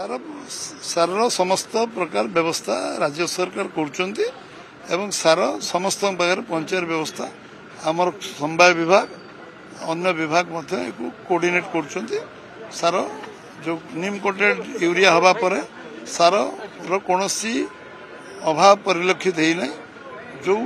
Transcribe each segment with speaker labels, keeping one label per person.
Speaker 1: सार सार समस्त प्रकार व्यवस्था राज्य सरकार करुँच सार समस्त पाखे पंचायत व्यवस्था आमर समवाय विभाग अन्य विभाग कोऑर्डिनेट करुँच सार जो नीम कोटेड यूरिया हवा पर सार कौन अभाव परिलक्षित होना जो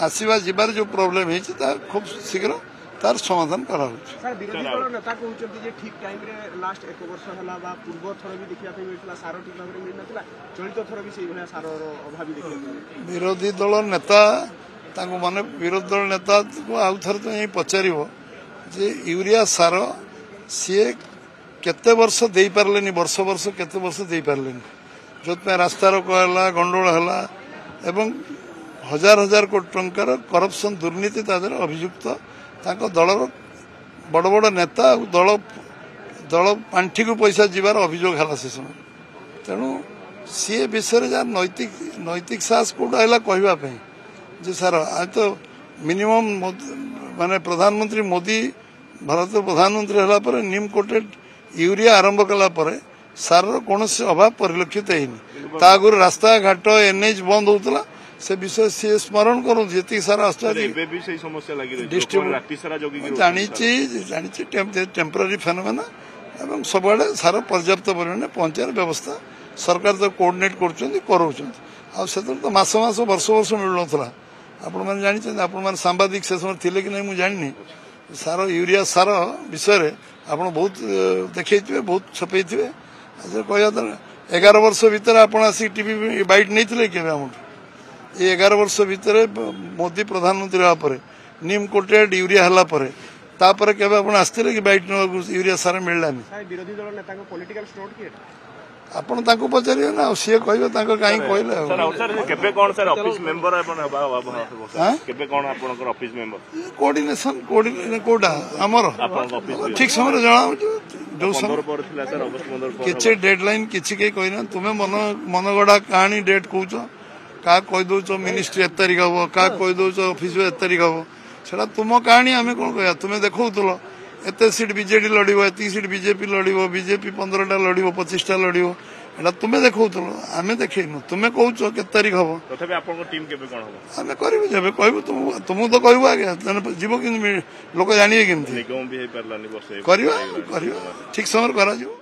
Speaker 1: आसवा जीवार जो प्रोब्लेम है खूब शीघ्र तार समाधान करा
Speaker 2: सर विरोधी दल नेता कहते ठीक टाइम रे लास्ट एक वर्ष है पूर्व थर भी देखा मिलता सार ठीक भाव में मिलना चलित थर भी से सार अभाव देखा
Speaker 1: विरोधी दल नेता माने विरोधी दल नेता को आउ थे तो यही पचार जे यूरिया सार सी केते वर्ष दे पारे वर्ष वर्ष केते वर्ष दे पारे जो रास्ता रोक है गंडोल है एवं हजार हजार कोटी टंकार करप्शन दुर्नीति तादर अभियुक्त दलर बड़ बड़ नेता दल दल पांठी को पैसा जीवार अभियोग है से समय तेणु सी विषय जहाँ नैतिक नैतिक साहस कौटा है कहवाई जे सार आज तो मिनिमम माने प्रधानमंत्री मोदी भारत प्रधानमंत्री है नीम कोटेड यूरिया आरंभ कला सार कौन अभाव परिलक्षित है आगुरी रास्ता घाट एनएच बंद होता से विषय सी स्मरण करूँ जी सार जानी टेम्पररी फेनोमेना एवं सबुआड़े सार पर्याप्त परिमाण पंचायत व्यवस्था सरकार तो कोऑर्डिनेट कर तो मास मास वर्ष वर्ष मिलू ना आपण मैंने जानी आपण सांबादिक से समय थे कि नहीं मुझे जानी सार यूरिया सार विषय आप बहुत देखते बहुत छपे कह 11 वर्ष भितर आप टीवी बाइट नहीं थे ये 11 वर्ष भितर मोदी प्रधानमंत्री होगा नीम कोटेड यूरिया है केवे आप आसते कि बैठ यूरिया सार मिललानी
Speaker 2: विरोधी दल नेता पॉलिटिकल स्टोर किए
Speaker 1: आपण ताको पचारे ना सी कहबे ताको काई कहले
Speaker 3: केबे कोन सर ऑफिस मेंबर अपन केबे कोन आपनकर ऑफिस मेंबर
Speaker 1: कोऑर्डिनेशन कोडा हमर ठीक समय जणा जो
Speaker 3: समय पर थिला सर अगस्त 15
Speaker 1: किछि डेडलाइन किछि के कहना तुमे मनगडा कहानी डेट कहउछ का कह दउछ मिनिस्ट्री 1 तारिख हो का कह दउछ ऑफिस 1 तारिख हो सेटा तुम कहानी आमे कोन कहया तुमे देखौतलो एते सीट बीजेडी लड़ो एत सीट बीजेपी लड़ो बीजेपी 15टा लड़ो 25टा लड़ो एटा तुम्हें देखौतलो आमे देखैनु तुम्हें कहउछ के तारिख हो
Speaker 3: तथापि आपन टीम केबे कोन हो
Speaker 1: आमे करबे जेबे कहबो तुम तो कहबो आगे जीव कि लोक जानिए कि
Speaker 3: निगम भी हे परलानी वर्ष
Speaker 1: करबा ठीक समय करा जो